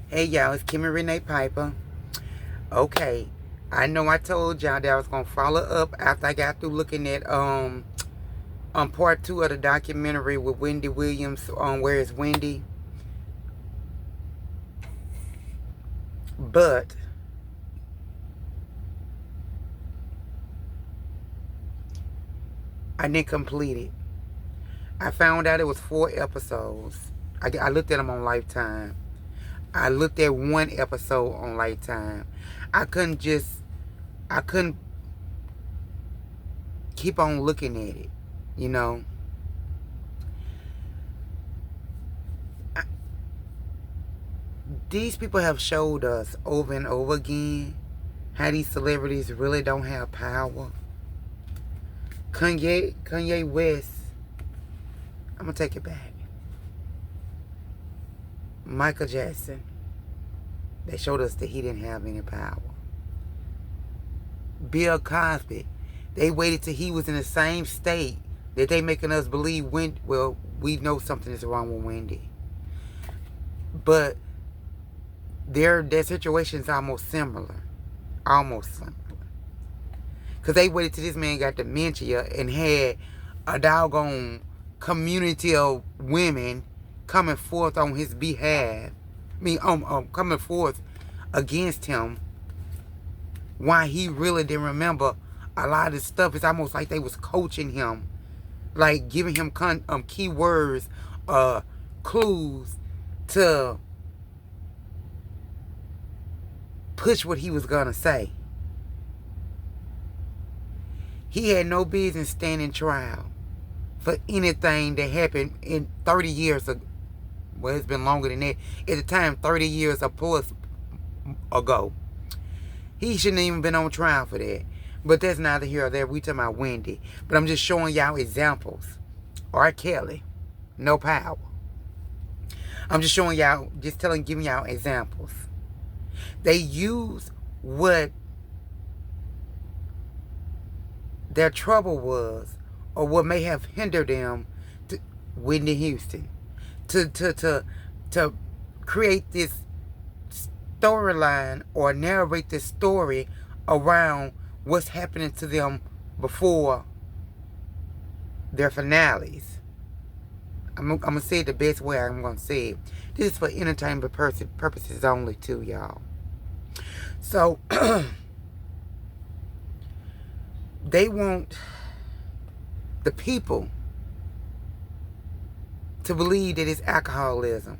Hey y'all, it's Kimmy Renee Piper. Okay, I know I told y'all that I was gonna follow up after I got through looking at part two of the documentary with Wendy Williams on Where is Wendy. But I didn't complete it. I found out it was 4 episodes. I looked at them on Lifetime. I looked at one episode on Lifetime. I couldn't just I couldn't keep on looking at it, you know. These people have showed us over and over again how these celebrities really don't have power. Kanye West, I'm gonna take it back. Michael Jackson, they showed us that he didn't have any power. Bill Cosby, they waited till he was in the same state that they making us believe we know something is wrong with Wendy. But their situation is almost similar. Almost similar. Because they waited till this man got dementia and had a doggone community of women coming forth on his behalf. Coming forth against him. Why he really didn't remember a lot of this stuff. It's almost like they was coaching him. Like giving him keywords, clues to push what he was going to say. He had no business standing trial for anything that happened in 30 years ago. Well, it's been longer than that. At the time, 30 years or plus ago. He shouldn't even been on trial for that. But that's neither here or there. We talking about Wendy. But I'm just showing y'all examples. R. Kelly, no power. I'm just showing y'all, giving y'all examples. They use what their trouble was, or what may have hindered them, to Whitney Houston, to create this storyline or narrate this story around what's happening to them before their finales. I'm gonna say it the best way I'm gonna say it. This is for entertainment purposes only, too, y'all. So they want the people to believe that it's alcoholism.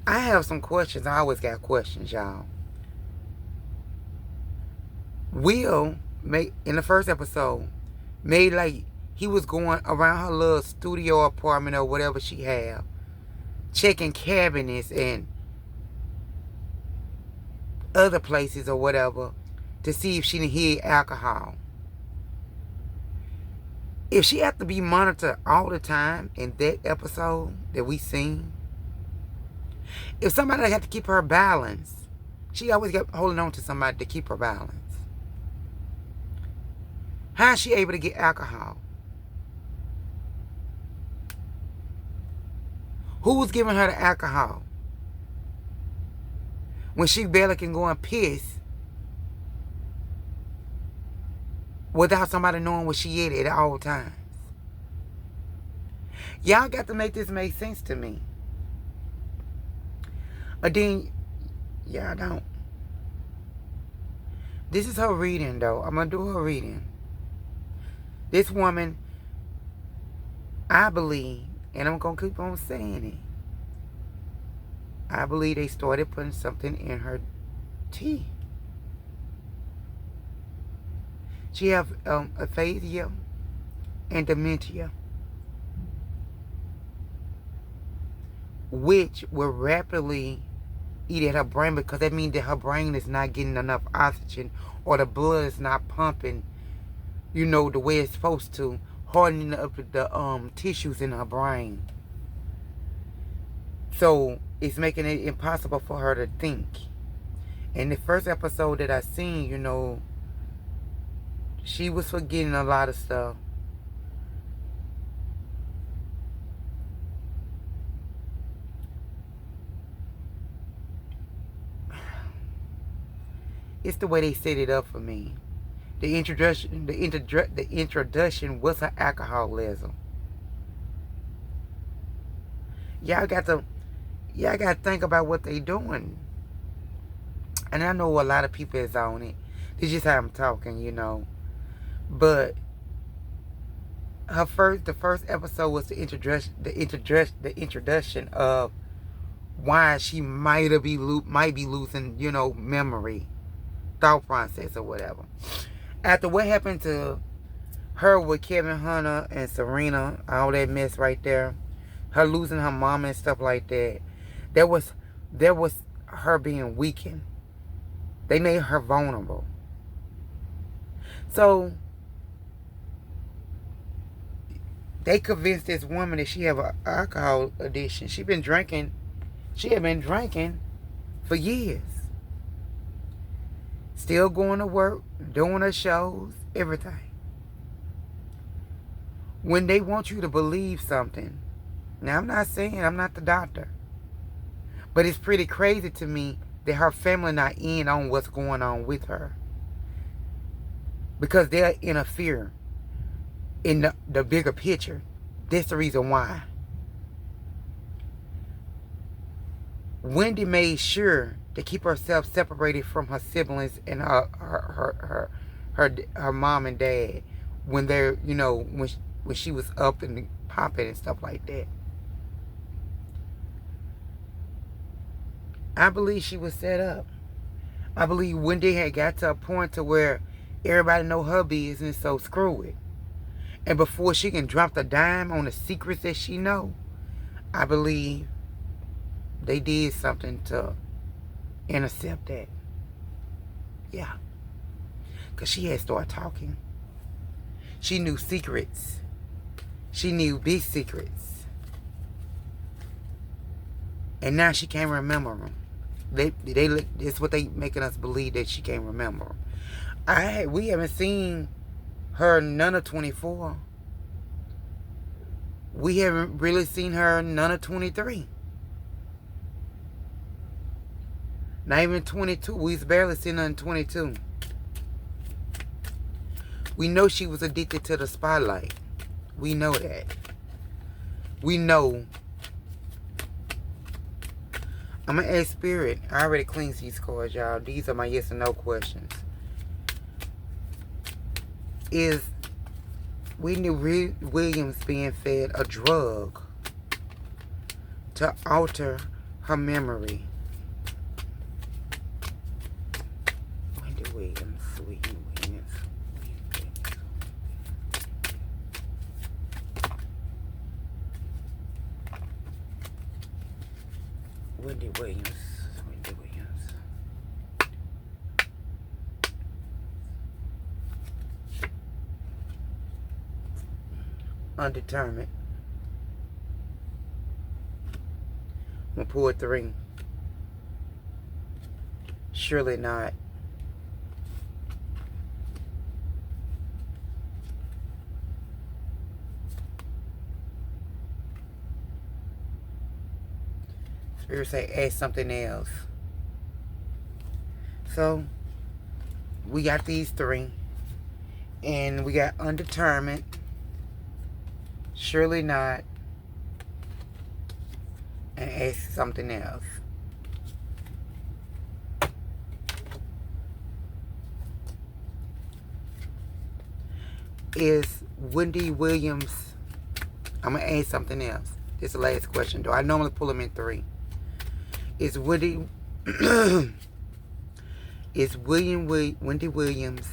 I have some questions. I always got questions, y'all. Will, in the first episode, made like he was going around her little studio apartment or whatever she had, checking cabinets and other places or whatever to see if she didn't hear alcohol. If she had to be monitored all the time in that episode that we seen, if somebody had to keep her balance, she always kept holding on to somebody to keep her balance. How is she able to get alcohol? Who was giving her the alcohol? When she barely can go and piss without somebody knowing what she ate at all times. Y'all got to make this make sense to me. But then, y'all don't. This is her reading, though. I'm going to do her reading. This woman, I believe, and I'm going to keep on saying it, I believe they started putting something in her tea. She have aphasia and dementia, which will rapidly eat at her brain, because that means that her brain is not getting enough oxygen, or the blood is not pumping, the way it's supposed to, hardening up the tissues in her brain. So it's making it impossible for her to think. In the first episode that I seen, she was forgetting a lot of stuff. It's the way they set it up for me. The introduction was her alcoholism. Y'all got to think about what they doing. And I know a lot of people is on it. This is just how I'm talking, you know. But the first episode was the introduction of why she might be losing, you know, memory, thought process or whatever. After what happened to her with Kevin Hunter and Serena, all that mess right there, her losing her mom and stuff like that, there was her being weakened. They made her vulnerable. So they convinced this woman that she have an alcohol addiction. She had been drinking for years. Still going to work, doing her shows, everything. When they want you to believe something, now I'm not saying I'm not the doctor, but it's pretty crazy to me that her family not in on what's going on with her. Because they're interfering in the bigger picture. That's the reason why. Wendy made sure to keep herself separated from her siblings and her mom and dad when they're, you know, when she was up and popping and stuff like that. I believe she was set up. I believe Wendy had got to a point to where everybody know her business, so screw it. And before she can drop the dime on the secrets that she know, I believe they did something to intercept that. Yeah. Because she had started talking. She knew secrets. She knew big secrets. And now she can't remember them. It's what they making us believe, that she can't remember them. We haven't seen her none of 24. We haven't really seen her none of 23. Not even 22. We've barely seen her in 22. We know she was addicted to the spotlight. We know that. We know. I'm going to ask Spirit. I already cleaned these cards, y'all. These are my yes and no questions. Is Wendy Williams being fed a drug to alter her memory? Wendy Williams. Wendy Williams. Undetermined. I'm gonna pull a 3. Surely not. Spirit say ask something else. So we got these 3. And we got undetermined. Surely not. And ask something else. Is Wendy Williams... I'm going to ask something else. This is the last question, though. I normally pull them in 3. Is Wendy... is Wendy Williams...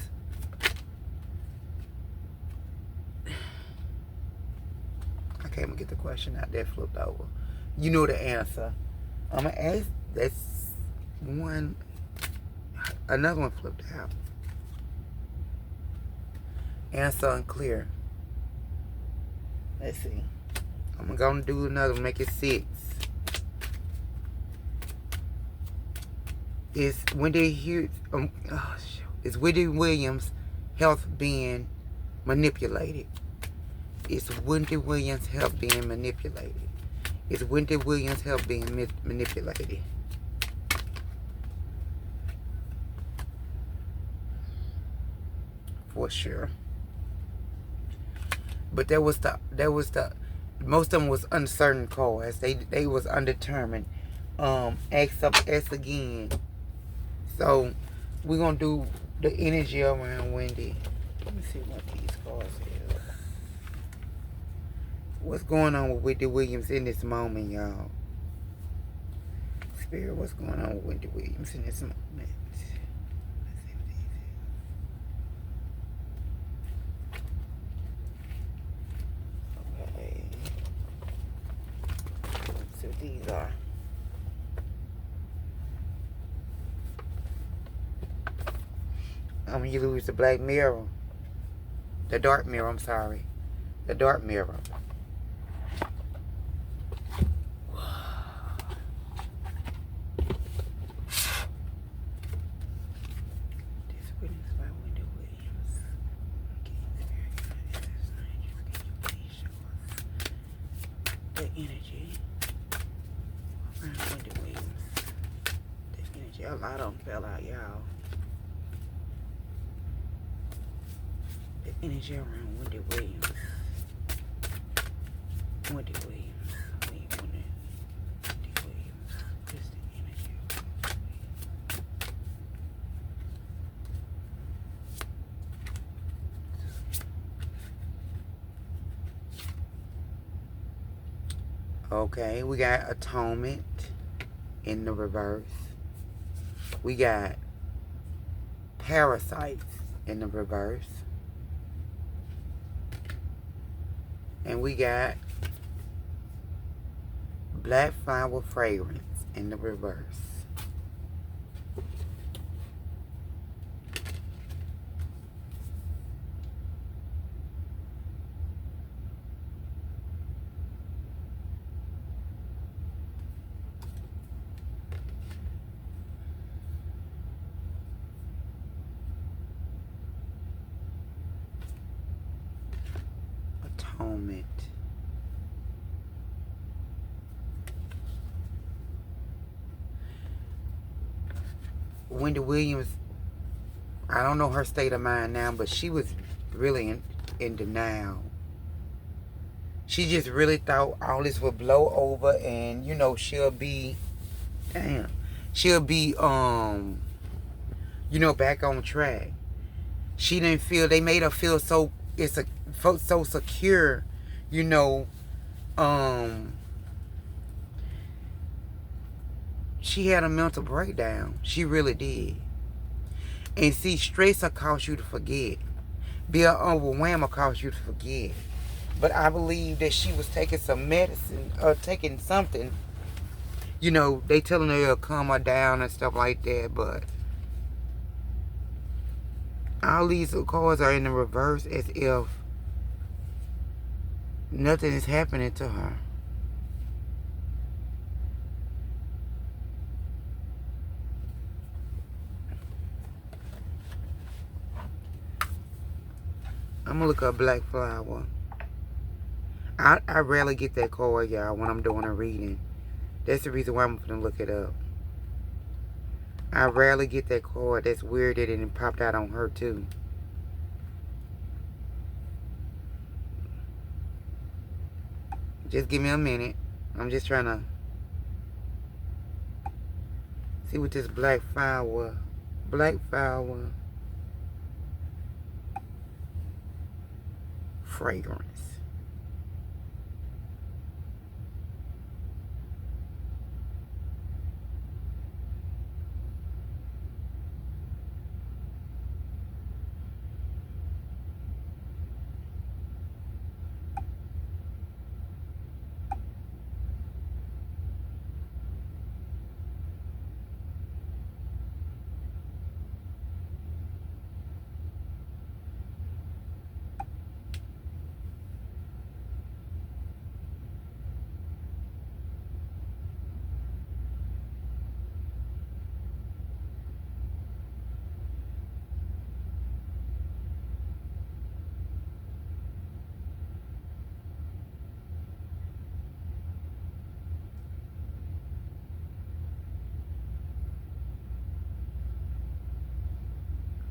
Okay, I'm going to get the question out there flipped over. You know the answer. I'm going to ask... That's one... Another one flipped out. Answer unclear. Let's see. I'm going to do another one. Make it 6. Is Wendy Williams' health being manipulated? Is Wendy Williams' health being manipulated? Is Wendy Williams' health being manipulated? for sure. But most of them was uncertain cards. They was undetermined. Ask again. So we're gonna do the energy around Wendy. Let me see what these cards is. What's going on with Wendy Williams in this moment, y'all? Spirit, what's going on with Wendy Williams in this moment? Let's see what these is. Okay. Let's see what these are. You lose the black mirror. The dark mirror, I'm sorry. The dark mirror. The energy around Wendy Williams. The energy. A lot of them fell out, y'all. The energy around Wendy Williams. Wendy Williams. Wendy Williams. Just the energy around Okay, we got atonement in the reverse. We got parasites in the reverse. And we got black flower fragrance in the reverse. Atonement. Wendy Williams, I don't know her state of mind now, but she was really in denial. She just really thought all this would blow over and, you know, she'll be back on track. She didn't feel, they made her feel so secure, you know. She had a mental breakdown. She really did. And see, stress will cause you to forget. Being overwhelmed will cause you to forget. But I believe that she was taking some medicine or taking something. You know, they telling her to calm her down and stuff like that. But all these cards are in the reverse as if nothing is happening to her. I'm gonna look up black flower. I rarely get that card, y'all, when I'm doing a reading. That's the reason why I'm gonna look it up. I rarely get that card. That's weird that it popped out on her too. Just give me a minute. I'm just trying to see what this black flower fragrance.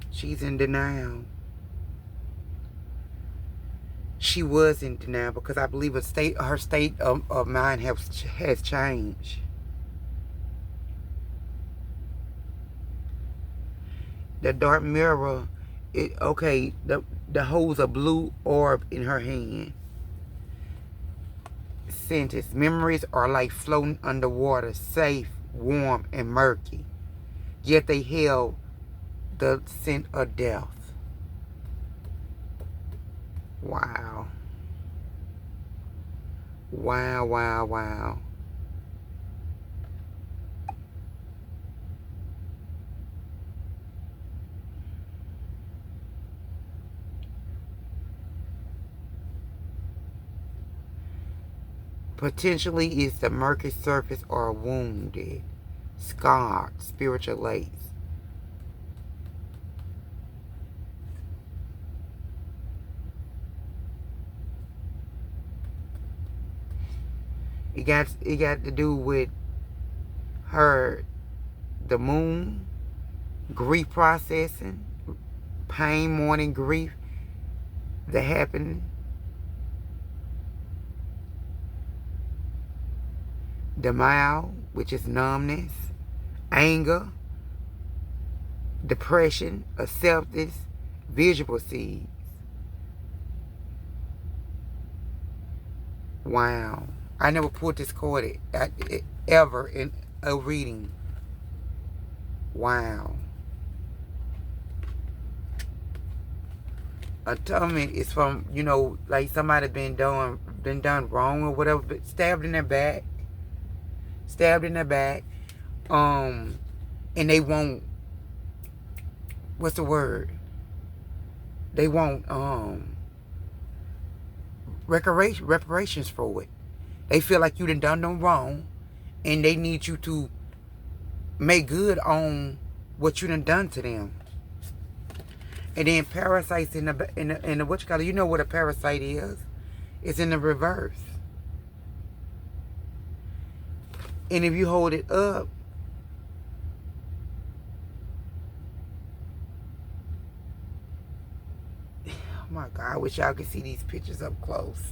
She's in denial. she was in denial because I believe her state of mind has changed. The dark mirror, the holds a blue orb in her hand. Sentence: memories are like floating underwater, safe, warm, and murky. Yet they held the scent of death. Wow. Wow, wow, wow. Potentially is the murky surface or wounded, scarred, spiritual lace. It got to do with her, the moon, grief processing, pain, mourning, grief that happened. Denial, which is numbness, anger, depression, acceptance, visual seeds. Wow. I never pulled this card ever in a reading. Wow. Atonement is from, like somebody been done wrong or whatever, but stabbed in their back. And they won't, what's the word? They won't reparations for it. They feel like you done them wrong, and they need you to make good on what you done to them. And then parasites in the what you call it? You know what a parasite is? It's in the reverse. And if you hold it up, oh my God, I wish y'all could see these pictures up close.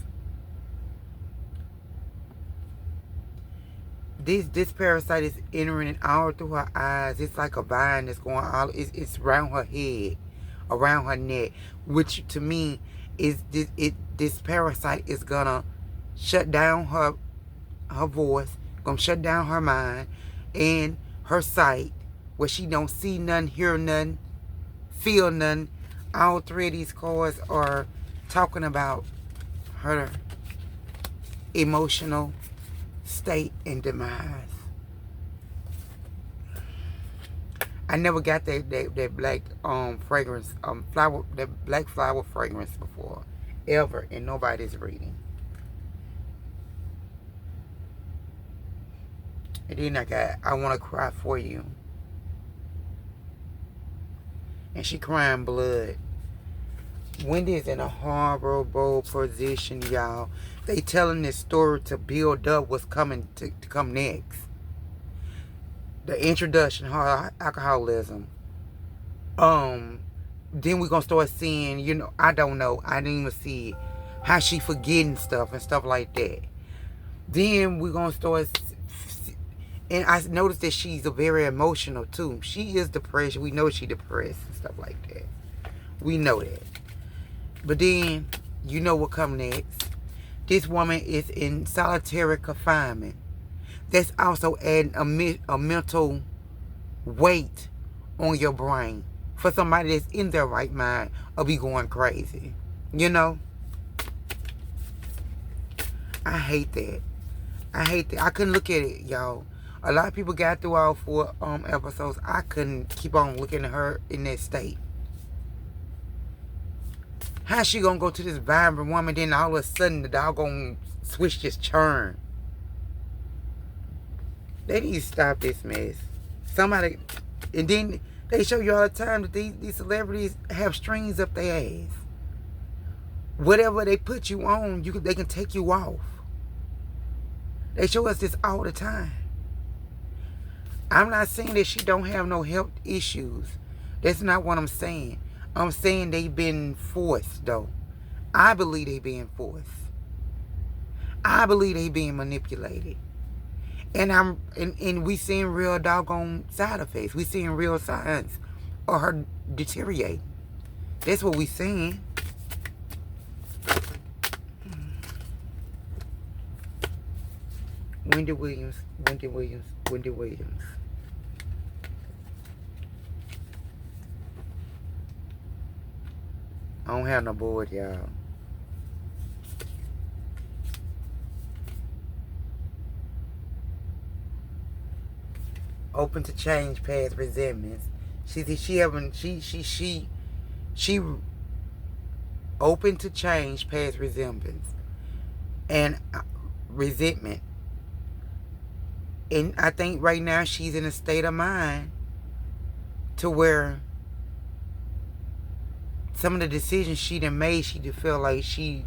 This parasite is entering it all through her eyes. It's like a vine that's going all. It's around her head, around her neck, which to me is this parasite is gonna shut down her voice, gonna shut down her mind and her sight, where she don't see none, hear none, feel none. All three of these cards are talking about her emotional state and demise. I never got that black fragrance flower, that black flower fragrance before, ever in nobody's reading. And then I want to cry for you. And she crying blood. Wendy is in a horrible position, y'all. They telling this story to build up what's coming to come next. The introduction, her alcoholism. Then we're gonna start seeing, I don't know. I didn't even see how she forgetting stuff and stuff like that. Then we're gonna start, and I noticed that she's very emotional too. She is depressed. We know she's depressed and stuff like that. We know that. But then, you know what come next. This woman is in solitary confinement. That's also adding a mental weight on your brain for somebody that's in their right mind or be going crazy. I hate that. I couldn't look at it, y'all. A lot of people got through all 4 episodes. I couldn't keep on looking at her in that state. How's she gonna go to this vibrant woman, then all of a sudden the dog gonna switch this churn? They need to stop this mess. Somebody, and then they show you all the time that these celebrities have strings up their ass. Whatever they put you on, they can take you off. They show us this all the time. I'm not saying that she don't have no health issues. That's not what I'm saying. I'm saying they've been forced, though. I believe they being forced. I believe they being manipulated. And we seeing real doggone side effects. We seeing real signs of her deteriorating. That's what we seeing. Wendy Williams, Wendy Williams, Wendy Williams. I don't have no board, y'all. Open to change past resentments. She open to change past resentments and resentment. And I think right now she's in a state of mind to where some of the decisions she done made, she did feel like she,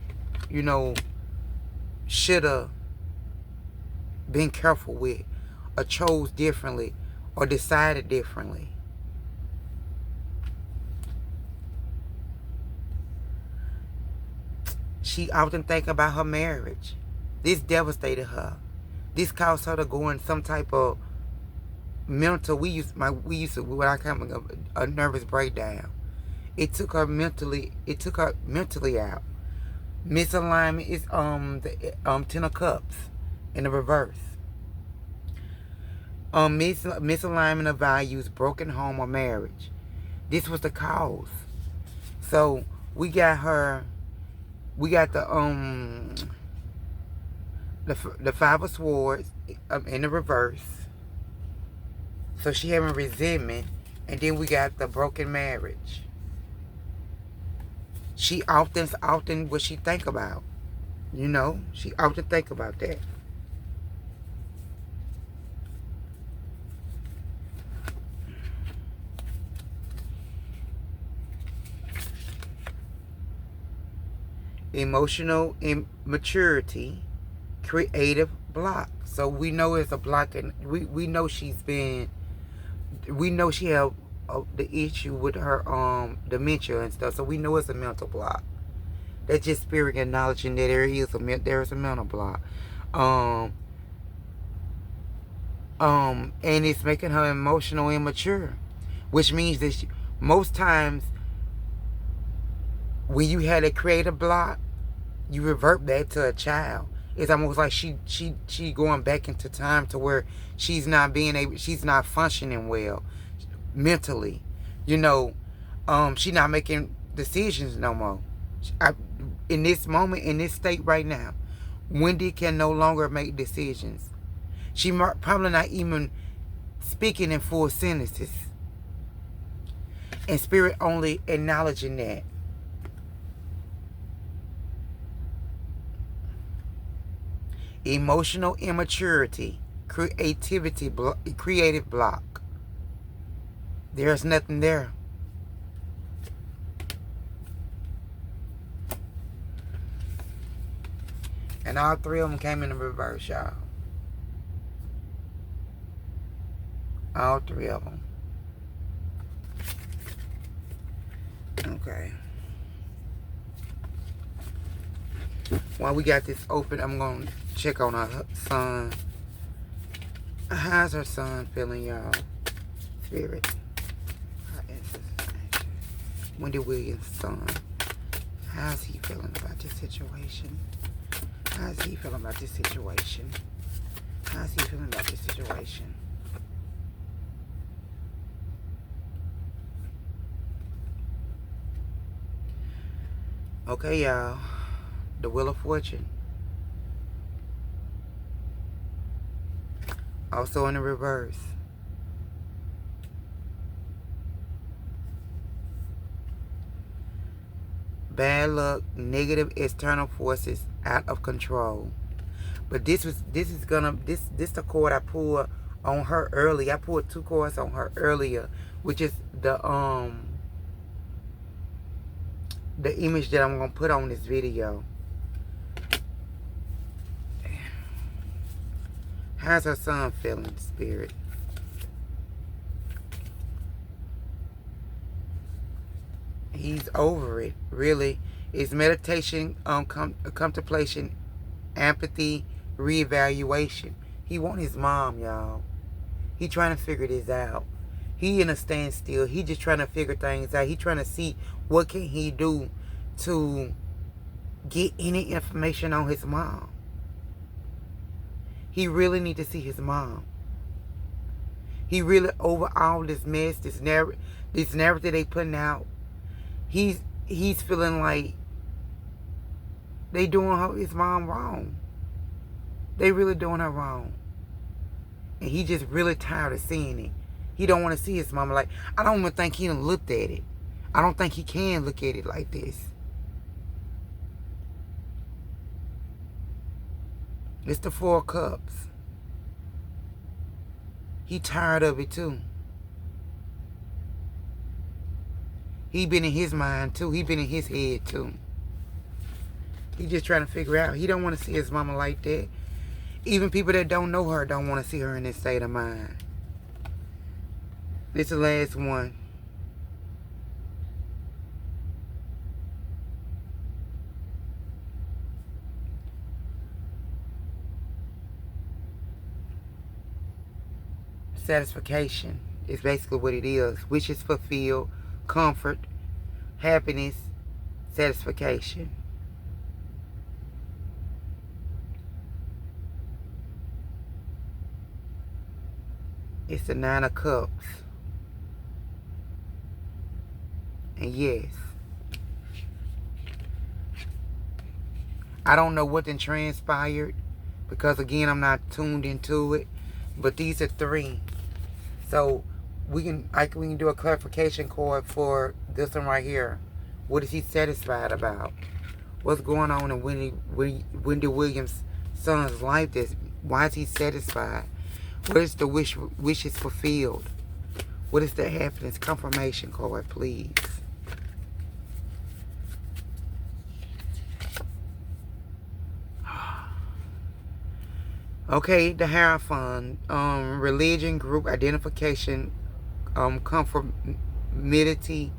should have been careful with, or chose differently, or decided differently. She often think about her marriage. This devastated her. This caused her to go in some type of mental. We used to what I call a nervous breakdown. It took her mentally out. Misalignment is the 10 of Cups in the reverse. Misalignment of values, broken home or marriage. This was the cause. So we got her. We got the Five of Swords in the reverse. So she having resentment, and then we got the broken marriage. She often what she think about, she often think about that. Emotional immaturity, creative block. So we know it's a block, and we know she have the issue with her dementia and stuff. So we know it's a mental block. That's just spirit acknowledging that there is a mental block. And it's making her emotional immature, which means that most times when you had a creative block, you revert back to a child. It's almost like she going back into time to where she's not functioning well mentally. She's not making decisions no more. In this moment, in this state right now, Wendy can no longer make decisions. She probably not even speaking in full sentences. And spirit only acknowledging that. Emotional immaturity, creative block. There's nothing there. And all three of them came in the reverse, y'all. All three of them. Okay. While we got this open, I'm going to check on her son. How's her son feeling, y'all? Spirit. Wendy Williams' son. How's he feeling about this situation? How's he feeling about this situation? How's he feeling about this situation? Okay, y'all. The Wheel of Fortune. Also in the reverse. Bad luck, negative external forces out of control. But this is the card I pulled on her early. I pulled 2 cards on her earlier, which is the image that I'm gonna put on this video. How's her son feeling, Spirit? He's over it, really. It's meditation, contemplation, empathy, reevaluation. He want his mom, y'all. He trying to figure this out. He in a standstill. He just trying to figure things out. He trying to see what can he do to get any information on his mom. He really need to see his mom. He really, over all this mess, this narrative they putting out, he's feeling like they doing his mom wrong. They really doing her wrong. And he just really tired of seeing it. He don't want to see his mama. Like, I don't even think he done looked at it. I don't think he can look at it like this. It's the 4 cups. He tired of it too. He been in his mind too. He been in his head too. He just trying to figure out. He don't want to see his mama like that. Even people that don't know her don't want to see her in this state of mind. This is the last one. Satisfaction is basically what it is. Wishes fulfilled, comfort, happiness, satisfaction. It's the 9 of Cups. And yes, I don't know what then transpired because again I'm not tuned into it. But these are 3. So we can do a clarification card for this one right here. What is he satisfied about? What's going on in Wendy Williams' son's life? Why is he satisfied? What is the wishes fulfilled? What is the happiness? Confirmation card, please. Okay, the Hierophant, religion, group identification, conformity,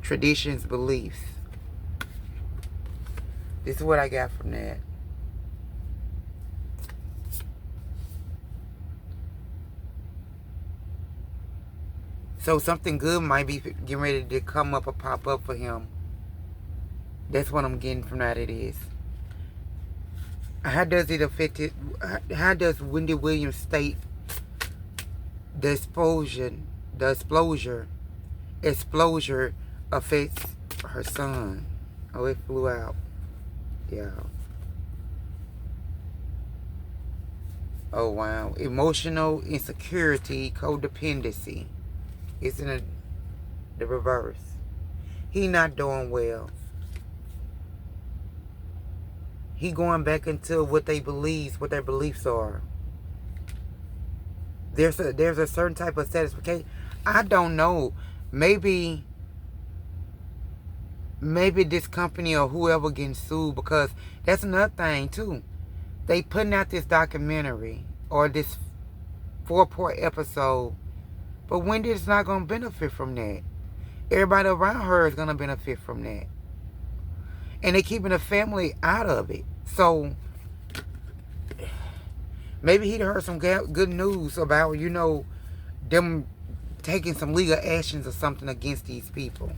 traditions, beliefs. This is what I got from that. So something good might be getting ready to come up or pop up for him. That's what I'm getting from that. It is. How does it affect it? How does Wendy Williams state the explosion affects her son? Oh, it flew out. Yeah. Oh, wow. Emotional insecurity, codependency. It's in the reverse. He not doing well. He going back into what their beliefs are. There's a certain type of satisfaction. I don't know. Maybe this company or whoever getting sued, because that's another thing too. They putting out this documentary or this 4-part episode, but Wendy is not going to benefit from that. Everybody around her is going to benefit from that. And they keeping the family out of it. So maybe he'd heard some good news about, them taking some legal actions or something against these people.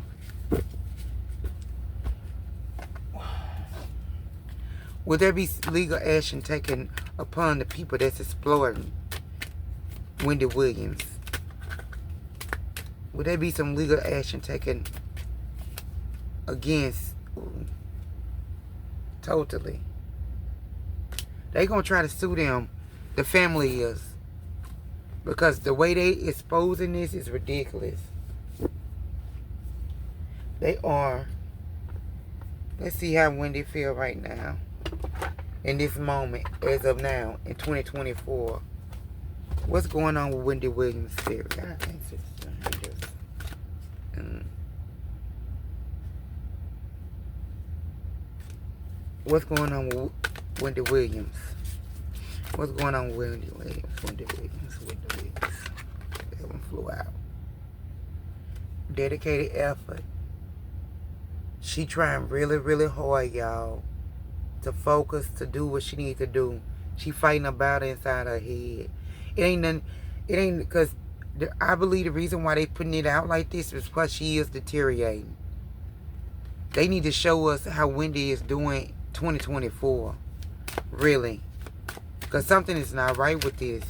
Will there be legal action taken upon the people that's exploiting Wendy Williams? Will there be some legal action taken against? Totally. They gonna try to sue them. The family is. Because the way they exposing this is ridiculous. They are. Let's see how Wendy feel right now. In this moment, as of now, in 2024. What's going on with Wendy Williams' spirit? What's going on with Wendy Williams? What's going on with Wendy Williams? Wendy Williams. That one flew out. Dedicated effort. She trying really, really hard, y'all, to focus, to do what she need to do. She fighting a battle inside her head. It ain't nothing. It ain't because I believe the reason why they putting it out like this is because she is deteriorating. They need to show us how Wendy is doing 2024. Really. Because something is not right with this.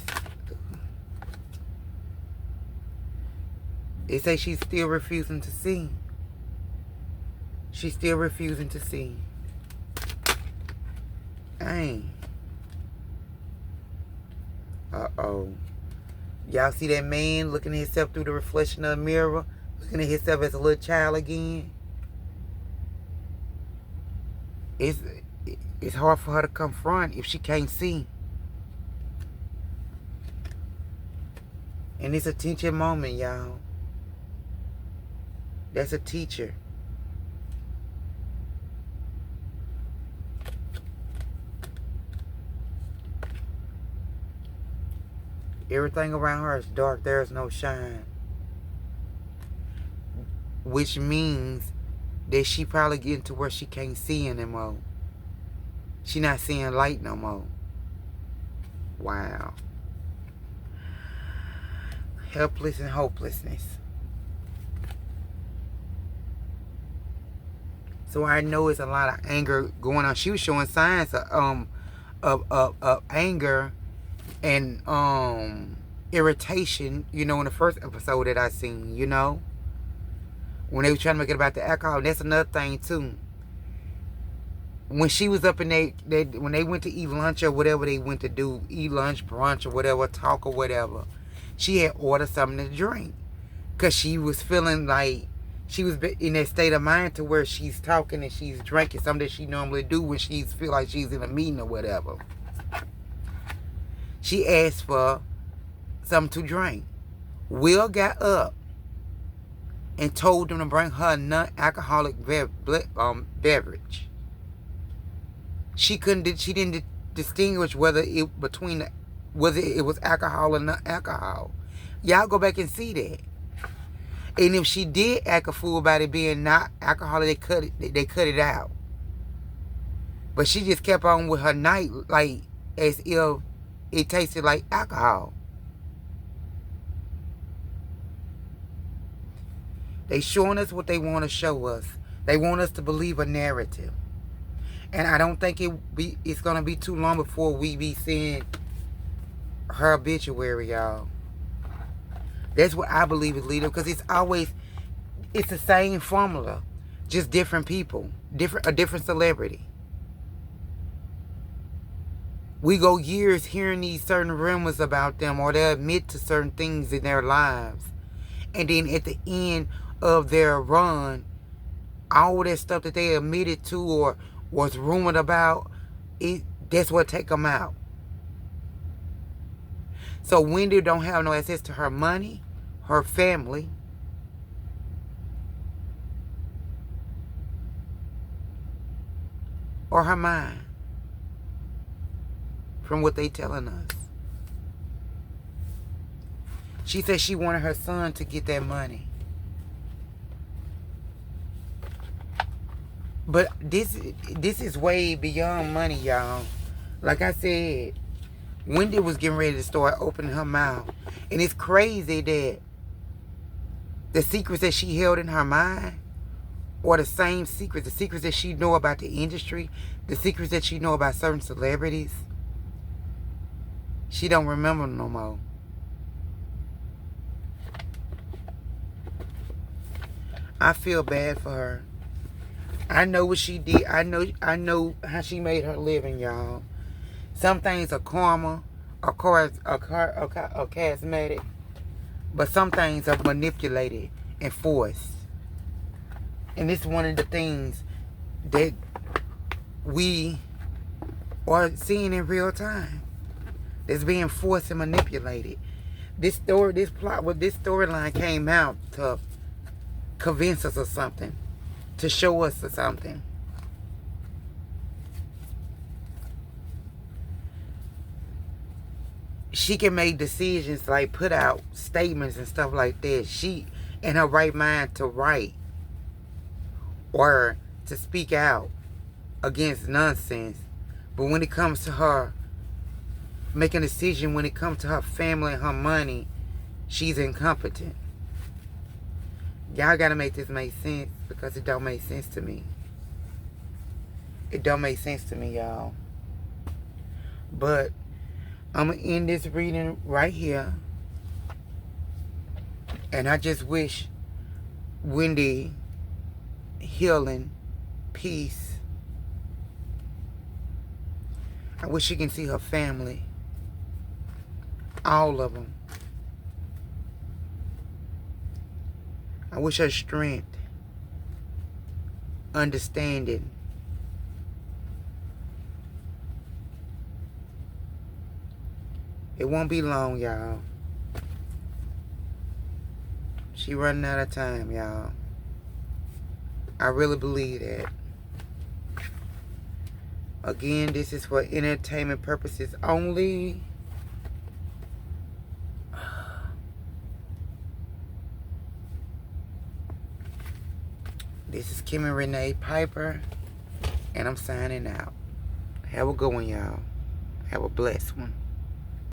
They say she's still refusing to see. She's still refusing to see. Dang. Uh-oh. Y'all see that man looking at himself through the reflection of the mirror? Looking at himself as a little child again? It's hard for her to confront if she can't see. And it's a teaching moment, y'all. That's a teacher. Everything around her is dark. There is no shine. Which means that she probably getting to where she can't see anymore. She not seeing light no more. Wow. Helpless and hopelessness. So I know it's a lot of anger going on. She was showing signs of anger and irritation, you know, in the first episode that I seen, you know. When they were trying to make it about the alcohol. That's another thing too. When she was up in when they went to eat lunch or whatever they went to do, eat lunch, brunch or whatever, talk or whatever, she had ordered something to drink. Because she was feeling like she was in that state of mind to where she's talking and she's drinking something that she normally do when she feel like she's in a meeting or whatever. She asked for something to drink. Will got up and told them to bring her a non-alcoholic beverage. She didn't distinguish whether it was alcohol or not alcohol. Y'all go back and see that. And if she did act a fool about it being not alcoholic, they cut it out. But she just kept on with her night like as if it tasted like alcohol. They showing us what they want to show us. They want us to believe a narrative. And I don't think it's going to be too long before we be seeing her obituary, y'all. That's what I believe is leading. Because it's the same formula. Just different people. A different celebrity. We go years hearing these certain rumors about them, or they admit to certain things in their lives. And then at the end of their run, all that stuff that they admitted to or was rumored about, that's what take them out. So Wendy don't have no access to her money, her family, or her mind, from what they telling us. She said she wanted her son to get that money. But this is way beyond money, y'all. Like I said, Wendy was getting ready to start opening her mouth. And it's crazy that the secrets that she held in her mind are the same secrets. The secrets that she know about the industry. The secrets that she know about certain celebrities. She don't remember no more. I feel bad for her. I know what she did. I know how she made her living, y'all. Some things are karma, or charismatic, but some things are manipulated and forced. And it's one of the things that we are seeing in real time. That's being forced and manipulated. This storyline came out to convince us of something. To show us something. She can make decisions like put out statements and stuff like that. She in her right mind to write or to speak out against nonsense. But when it comes to her making a decision, when it comes to her family and her money, she's incompetent. Y'all gotta make this make sense, because it don't make sense to me. It don't make sense to me, y'all. But I'm gonna end this reading right here. And I just wish Wendy healing, peace. I wish she can see her family. All of them. I wish her strength, understanding. It won't be long, y'all. She running out of time, y'all. I really believe that. Again, this is for entertainment purposes only. This is Kimmy Renee Piper, and I'm signing out. Have a good one, y'all. Have a blessed one.